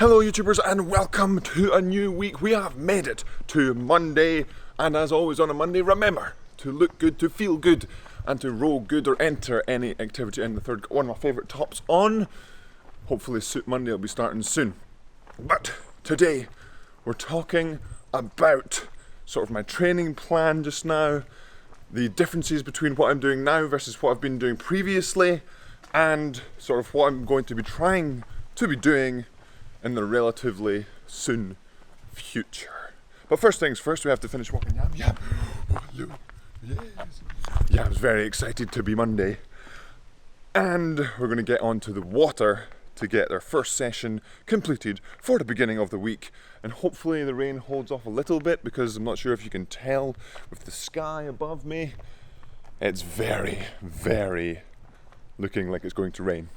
Hello YouTubers and welcome to a new week. We have made it to Monday, and as always on a Monday, remember to look good, to feel good, and to roll good or enter any activity in the third. One of my favourite tops on. Hopefully Suit Monday will be starting soon. But today we're talking about sort of my training plan just now, the differences between what I'm doing now versus what I've been doing previously, and sort of what I'm going to be trying to be doing in the relatively soon future. But first things first, we have to finish walking Yam. Yam! Oh, hello. Yes. Yam's very excited to be Monday. And we're going to get onto the water to get our first session completed for the beginning of the week. And hopefully the rain holds off a little bit, because I'm not sure if you can tell with the sky above me. It's very, very looking like it's going to rain.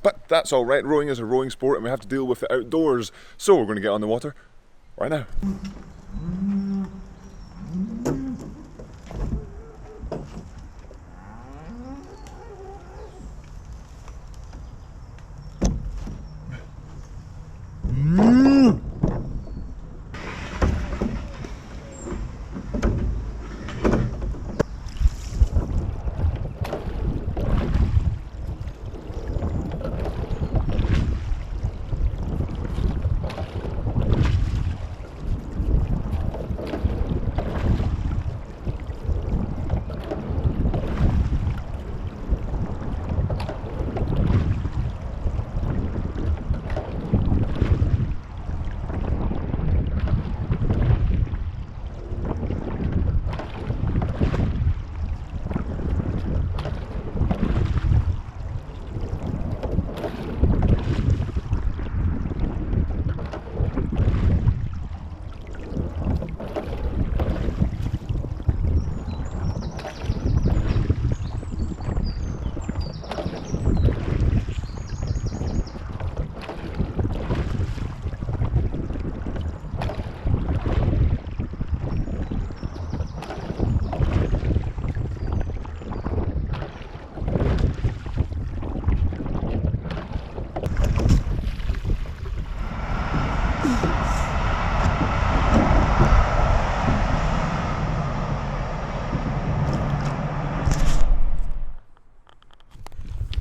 But that's all right. Rowing is a rowing sport and we have to deal with the outdoors. So we're going to get on the water right now.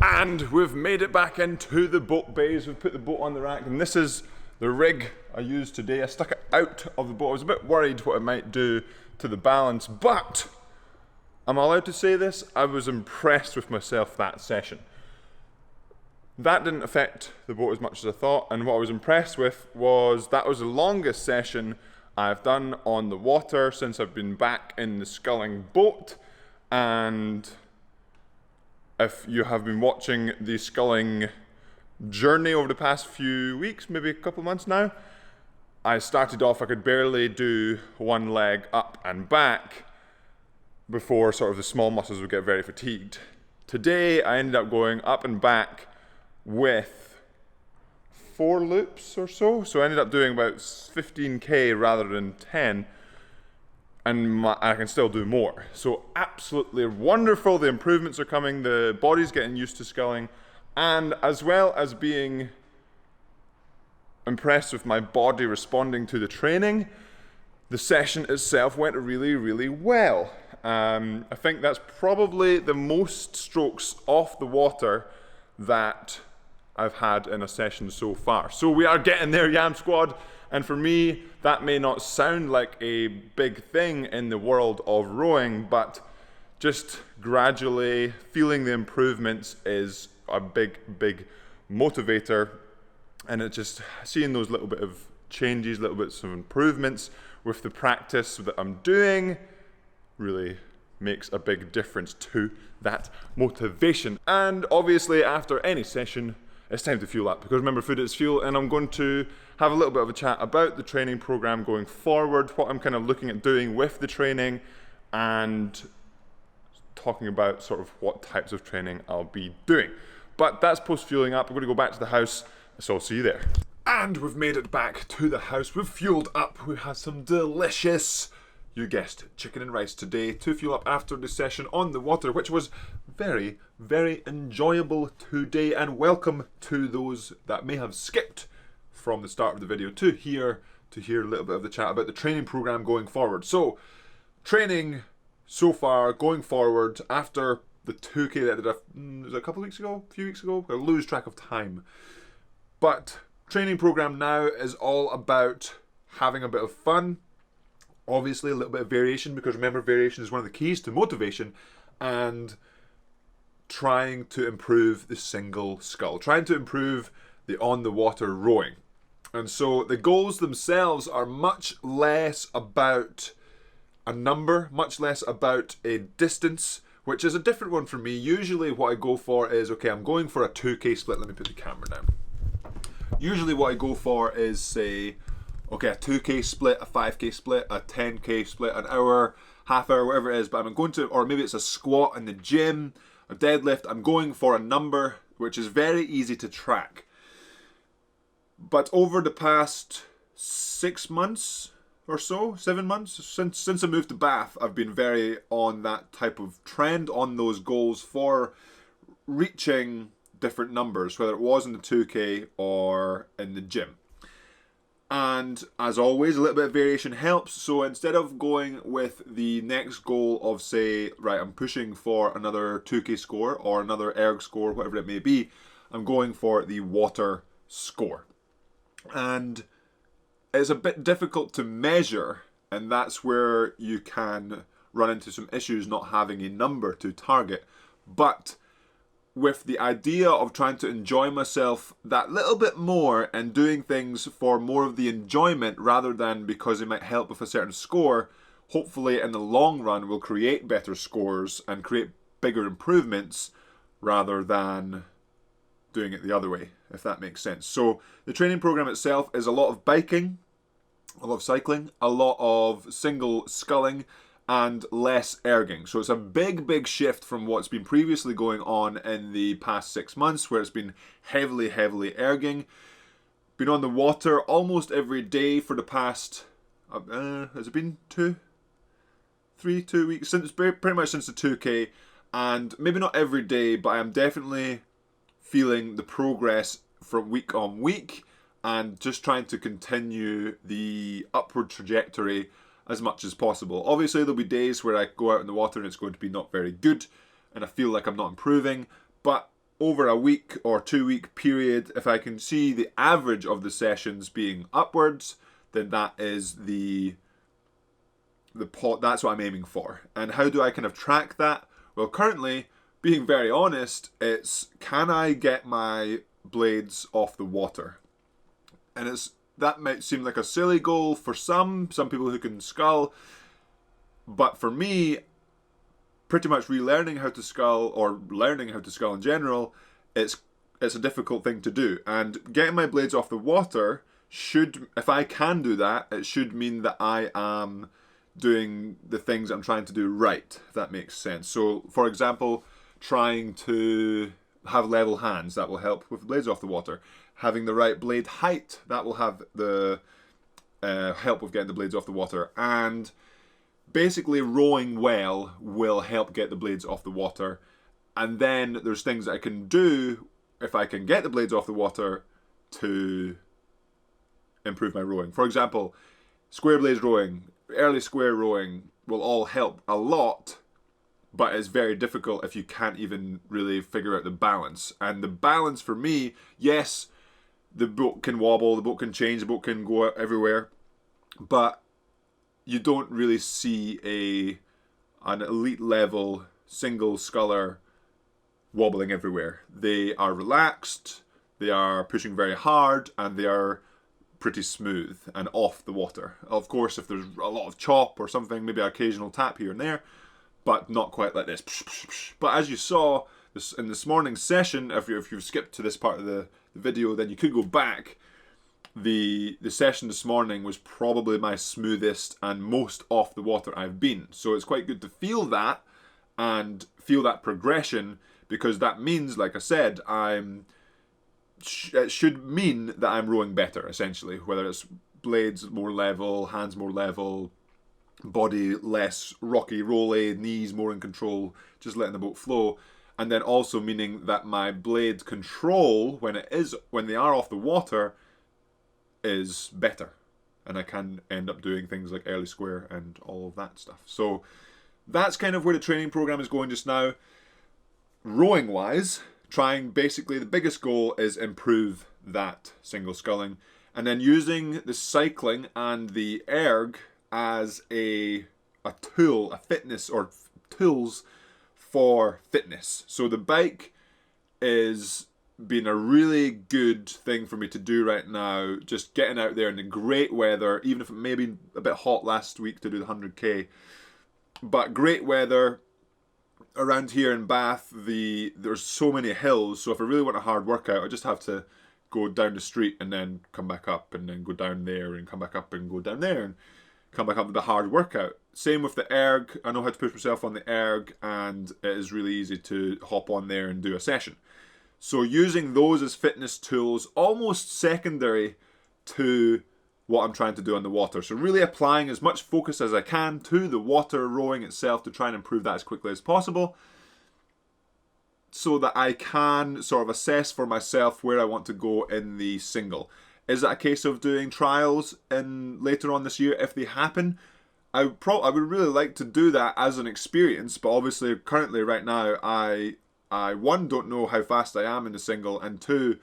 And we've made it back into the boat bays. We've put the boat on the rack, and this is the rig I used today. I stuck it out of the boat. I was a bit worried what it might do to the balance, but I'm allowed to say this, I was impressed with myself that session. That didn't affect the boat as much as I thought, and what I was impressed with was that was the longest session I've done on the water since I've been back in the sculling boat. And if you have been watching the sculling journey over the past few weeks, maybe a couple of months now, I started off, I could barely do one leg up and back before sort of the small muscles would get very fatigued. Today I ended up going up and back with 4 loops or so, so I ended up doing about 15k rather than 10. And I can still do more. So absolutely wonderful. The improvements are coming. The body's getting used to sculling. And as well as being impressed with my body responding to the training, the session itself went really, really well. I think that's probably the most strokes off the water that I've had in a session so far. So we are getting there, Yam Squad. And for me, that may not sound like a big thing in the world of rowing, but just gradually feeling the improvements is a big, big motivator. And it's just seeing those little bit of changes, little bits of improvements with the practice that I'm doing really makes a big difference to that motivation. And obviously after any session, it's time to fuel up, because remember, food is fuel, and I'm going to have a little bit of a chat about the training program going forward, what I'm kind of looking at doing with the training, and talking about sort of what types of training I'll be doing. But that's post fueling up. I'm going to go back to the house, so I'll see you there. And we've made it back to the house. We've fueled up. We had some delicious, you guessed it, chicken and rice today to fuel up after the session on the water, which was very, very enjoyable today. And welcome to those that may have skipped from the start of the video to here to hear a little bit of the chat about the training program going forward. So, training so far, going forward, after the 2K that I did was it a couple of weeks ago, a few weeks ago? I lose track of time. But training program now is all about having a bit of fun. Obviously, a little bit of variation, because remember, variation is one of the keys to motivation, and trying to improve the single scull, trying to improve the on-the-water rowing. And so the goals themselves are much less about a number, much less about a distance, which is a different one for me. Usually what I go for is, okay, I'm going for a 2K split. Let me put the camera down. Usually what I go for is, say, okay, a 2K split, a 5K split, a 10K split, an hour, half hour, whatever it is, but I'm going to, or maybe it's a squat in the gym, a deadlift. I'm going for a number which is very easy to track. But over the past 6 months or so, 7 months, since I moved to Bath, I've been very on that type of trend, on those goals for reaching different numbers, whether it was in the 2K or in the gym. And as always, a little bit of variation helps. So instead of going with the next goal of, say, right, I'm pushing for another 2K score or another erg score, whatever it may be, I'm going for the water score. And it's a bit difficult to measure, and that's where you can run into some issues not having a number to target. But with the idea of trying to enjoy myself that little bit more and doing things for more of the enjoyment rather than because it might help with a certain score, hopefully in the long run will create better scores and create bigger improvements rather than doing it the other way, if that makes sense. So the training program itself is a lot of biking, a lot of cycling, a lot of single sculling, and less erging. So it's a big shift from what's been previously going on in the past 6 months, where it's been heavily erging. Been on the water almost every day for the past, has it been 2 weeks? Since pretty much since the 2K, and maybe not every day, but I'm definitely feeling the progress from week on week, and just trying to continue the upward trajectory as much as possible. Obviously, there'll be days where I go out in the water and it's going to be not very good, and I feel like I'm not improving, but over a week or 2 week period, if I can see the average of the sessions being upwards, then that is that's what I'm aiming for. And how do I kind of track that? Well, currently, being very honest, it's, can I get my blades off the water? And that might seem like a silly goal for some people who can scull, but for me, pretty much relearning how to scull, or learning how to scull in general, it's a difficult thing to do. And getting my blades off the water should, if I can do that, it should mean that I am doing the things I'm trying to do right, if that makes sense. So, for example, trying to have level hands, that will help with blades off the water. Having the right blade height, that will have the help with getting the blades off the water. And basically rowing well will help get the blades off the water. And then there's things that I can do if I can get the blades off the water to improve my rowing. For example, square blades rowing, early square rowing will all help a lot, but it's very difficult if you can't even really figure out the balance. And the balance for me, yes, the boat can wobble, the boat can change, the boat can go out everywhere, but you don't really see an elite level single sculler wobbling everywhere. They are relaxed, they are pushing very hard, and they are pretty smooth and off the water. Of course, if there's a lot of chop or something, maybe an occasional tap here and there, but not quite like this. But as you saw in this morning's session, if you've skipped to this part of the video, then you could go back. The session this morning was probably my smoothest and most off the water I've been. So it's quite good to feel that and feel that progression, because that means, like I said, it should mean that I'm rowing better, essentially, whether it's blades more level, hands more level, body less rocky, rolly, knees more in control, just letting the boat flow. And then also meaning that my blade control, when they are off the water, is better. And I can end up doing things like early square and all of that stuff. So that's kind of where the training program is going just now. Rowing wise, basically the biggest goal is improve that single sculling. And then using the cycling and the erg as a tool, a fitness, or tools for fitness. So the bike is been a really good thing for me to do right now, just getting out there in the great weather, even if it may be a bit hot last week to do the 100k, but great weather around here in Bath. There's so many hills, so if I really want a hard workout, I just have to go down the street and then come back up and then go down there and come back up and go down there and come back up with a hard workout. Same with the erg. I know how to push myself on the erg, and it is really easy to hop on there and do a session. So using those as fitness tools, almost secondary to what I'm trying to do on the water. So really applying as much focus as I can to the water rowing itself to try and improve that as quickly as possible, so that I can sort of assess for myself where I want to go in the single. Is it a case of doing trials later on this year if they happen? I would really like to do that as an experience, but obviously currently right now I one, don't know how fast I am in the single, and two,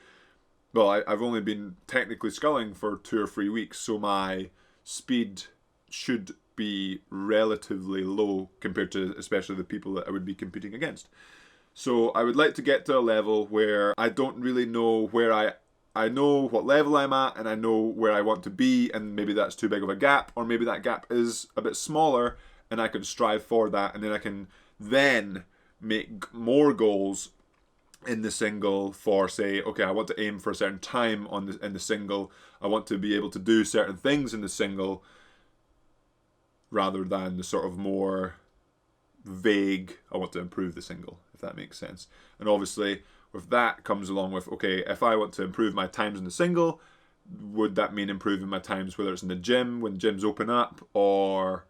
well, I've only been technically sculling for 2 or 3 weeks, so my speed should be relatively low compared to especially the people that I would be competing against. So I would like to get to a level where I don't really know where I know what level I'm at, and I know where I want to be, and maybe that's too big of a gap, or maybe that gap is a bit smaller, and I can strive for that, and then I can then make more goals in the single for, say, okay, I want to aim for a certain time in the single. I want to be able to do certain things in the single, rather than the sort of more vague, I want to improve the single, if that makes sense. And obviously with that comes along with, okay, if I want to improve my times in the single, would that mean improving my times, whether it's in the gym, when gyms open up, or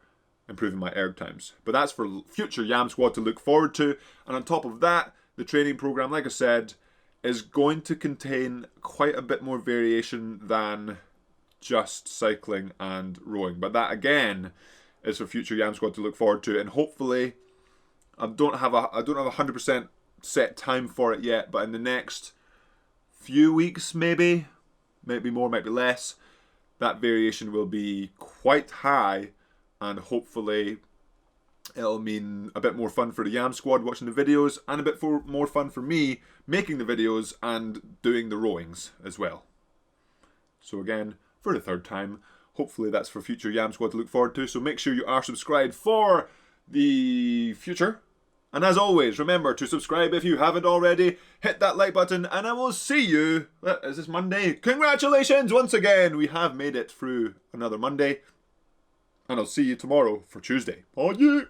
improving my erg times? But that's for future Yam Squad to look forward to. And on top of that, the training program, like I said, is going to contain quite a bit more variation than just cycling and rowing. But that again is for future Yam Squad to look forward to. And hopefully, I don't have a 100% set time for it yet, but in the next few weeks, maybe more, might be less, that variation will be quite high, and hopefully it'll mean a bit more fun for the Yam Squad watching the videos, and a bit more fun for me making the videos and doing the rowings as well. So again, for the third time, hopefully that's for future Yam Squad to look forward to. So make sure you are subscribed for the future. And as always, remember to subscribe if you haven't already. Hit that like button, and I will see you. Is this Monday? Congratulations once again. We have made it through another Monday. And I'll see you tomorrow for Tuesday. Oh yeah.